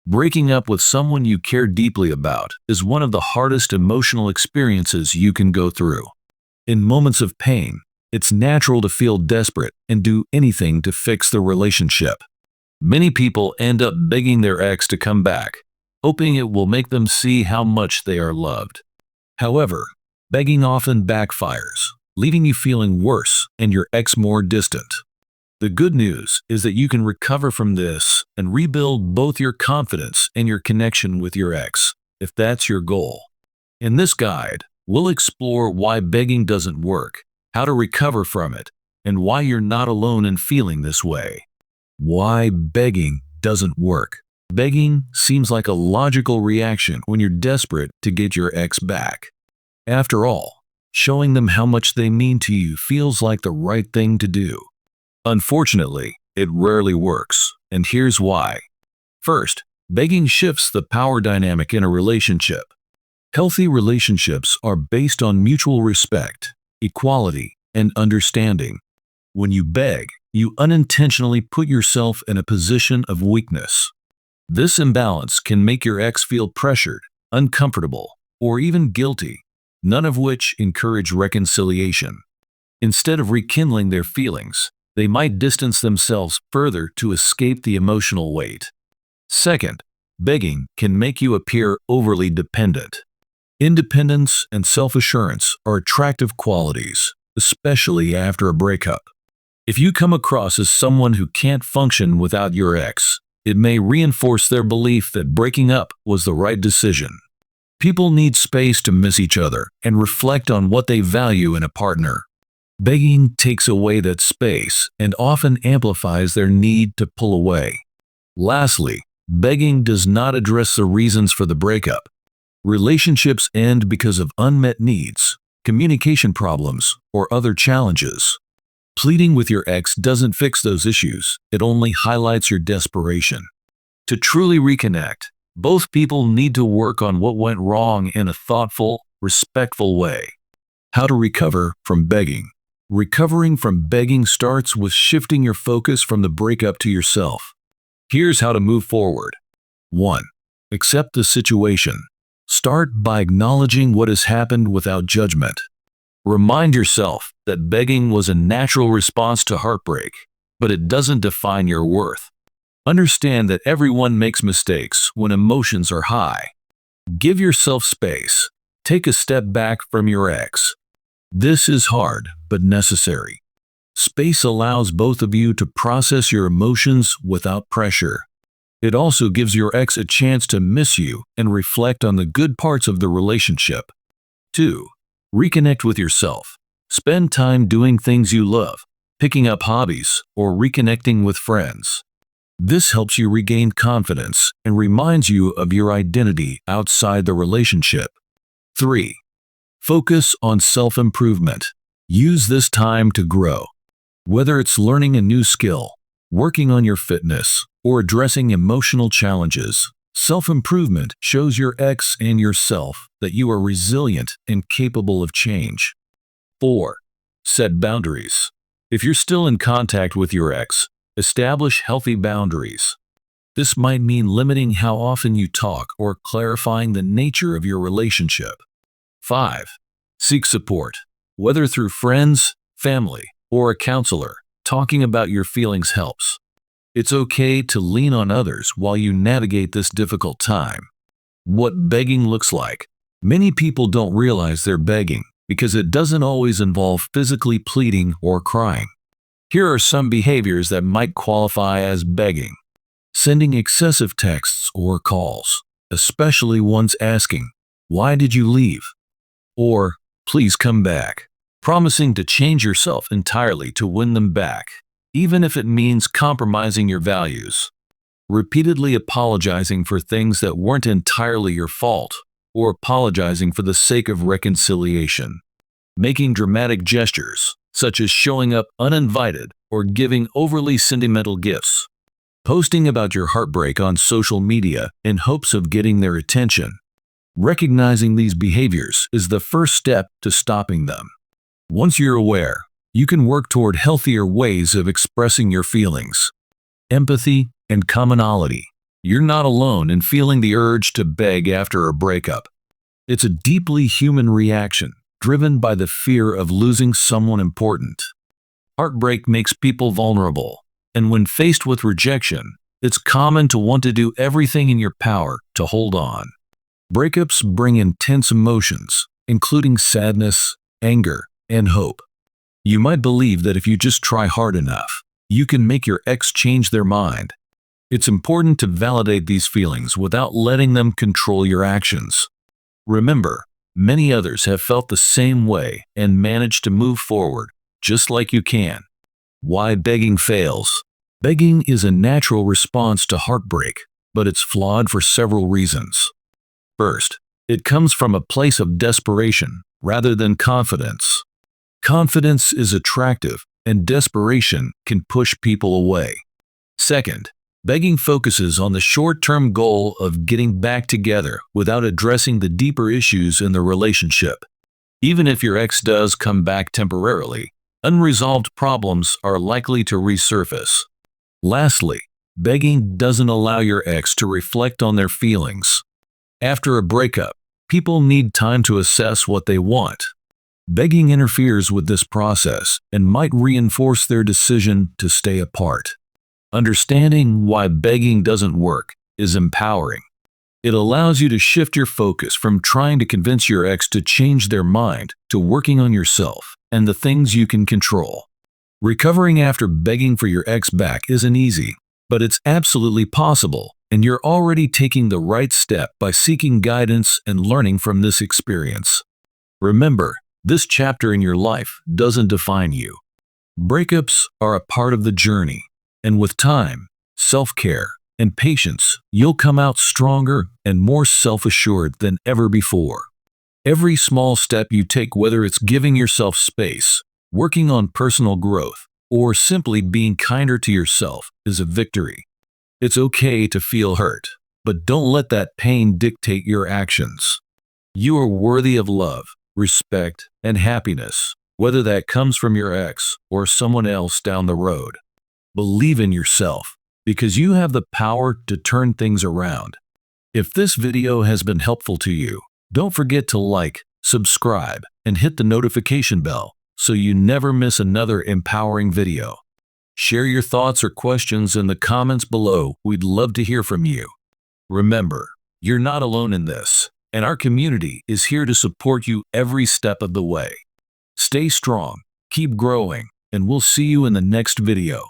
Breaking up with someone you care deeply about is one of the hardest emotional experiences you can go through. In moments of pain, it's natural to feel desperate and do anything to fix the relationship. Many people end up begging their ex to come back, hoping it will make them see how much they are loved. However, begging often backfires, leaving you feeling worse and your ex more distant. The good news is that you can recover from this and rebuild both your confidence and your connection with your ex, if that's your goal. In this guide, we'll explore why begging doesn't work, how to recover from it, and why you're not alone in feeling this way. Why begging doesn't work. Begging seems like a logical reaction when you're desperate to get your ex back. After all, showing them how much they mean to you feels like the right thing to do. Unfortunately, it rarely works, and here's why. First, begging shifts the power dynamic in a relationship. Healthy relationships are based on mutual respect, equality, and understanding. When you beg, you unintentionally put yourself in a position of weakness. This imbalance can make your ex feel pressured, uncomfortable, or even guilty, none of which encourage reconciliation. Instead of rekindling their feelings, they might distance themselves further to escape the emotional weight. Second, begging can make you appear overly dependent. Independence and self-assurance are attractive qualities, especially after a breakup. If you come across as someone who can't function without your ex, it may reinforce their belief that breaking up was the right decision. People need space to miss each other and reflect on what they value in a partner. Begging takes away that space and often amplifies their need to pull away. Lastly, begging does not address the reasons for the breakup. Relationships end because of unmet needs, communication problems, or other challenges. Pleading with your ex doesn't fix those issues, it only highlights your desperation. To truly reconnect, both people need to work on what went wrong in a thoughtful, respectful way. How to recover from begging. Recovering from begging starts with shifting your focus from the breakup to yourself. Here's how to move forward. 1. Accept the situation. Start by acknowledging what has happened without judgment. Remind yourself that begging was a natural response to heartbreak, but it doesn't define your worth. Understand that everyone makes mistakes when emotions are high. Give yourself space. Take a step back from your ex. This is hard, but necessary. Space allows both of you to process your emotions without pressure. It also gives your ex a chance to miss you and reflect on the good parts of the relationship. 2. Reconnect with yourself. Spend time doing things you love, picking up hobbies, or reconnecting with friends. This helps you regain confidence and reminds you of your identity outside the relationship. 3. Focus on self-improvement. Use this time to grow. Whether it's learning a new skill, working on your fitness, or addressing emotional challenges, self-improvement shows your ex and yourself that you are resilient and capable of change. 4. Set boundaries. If you're still in contact with your ex, establish healthy boundaries. This might mean limiting how often you talk or clarifying the nature of your relationship. 5. Seek support. Whether through friends, family, or a counselor, talking about your feelings helps. It's okay to lean on others while you navigate this difficult time. What begging looks like. Many people don't realize they're begging because it doesn't always involve physically pleading or crying. Here are some behaviors that might qualify as begging. Sending excessive texts or calls, especially ones asking, "Why did you leave?" or "Please come back." Promising to change yourself entirely to win them back, even if it means compromising your values. Repeatedly apologizing for things that weren't entirely your fault, or apologizing for the sake of reconciliation. Making dramatic gestures, such as showing up uninvited or giving overly sentimental gifts. Posting about your heartbreak on social media in hopes of getting their attention. Recognizing these behaviors is the first step to stopping them. Once you're aware, you can work toward healthier ways of expressing your feelings. Empathy and commonality. You're not alone in feeling the urge to beg after a breakup. It's a deeply human reaction, driven by the fear of losing someone important. Heartbreak makes people vulnerable, and when faced with rejection, it's common to want to do everything in your power to hold on. Breakups bring intense emotions, including sadness, anger, and hope. You might believe that if you just try hard enough, you can make your ex change their mind. It's important to validate these feelings without letting them control your actions. Remember, many others have felt the same way and managed to move forward, just like you can. Why begging fails? Begging is a natural response to heartbreak, but it's flawed for several reasons. First, it comes from a place of desperation rather than confidence. Confidence is attractive, and desperation can push people away. Second, begging focuses on the short-term goal of getting back together without addressing the deeper issues in the relationship. Even if your ex does come back temporarily, unresolved problems are likely to resurface. Lastly, begging doesn't allow your ex to reflect on their feelings. After a breakup, people need time to assess what they want. Begging interferes with this process and might reinforce their decision to stay apart. Understanding why begging doesn't work is empowering. It allows you to shift your focus from trying to convince your ex to change their mind to working on yourself and the things you can control. Recovering after begging for your ex back isn't easy, but it's absolutely possible, and you're already taking the right step by seeking guidance and learning from this experience. Remember, this chapter in your life doesn't define you. Breakups are a part of the journey, and with time, self-care, and patience, you'll come out stronger and more self-assured than ever before. Every small step you take, whether it's giving yourself space, working on personal growth, or simply being kinder to yourself, is a victory. It's okay to feel hurt, but don't let that pain dictate your actions. You are worthy of love, respect, and happiness, whether that comes from your ex or someone else down the road. Believe in yourself, because you have the power to turn things around. If this video has been helpful to you, don't forget to like, subscribe, and hit the notification bell so you never miss another empowering video. Share your thoughts or questions in the comments below. We'd love to hear from you. Remember, you're not alone in this, and our community is here to support you every step of the way. Stay strong, keep growing, and we'll see you in the next video.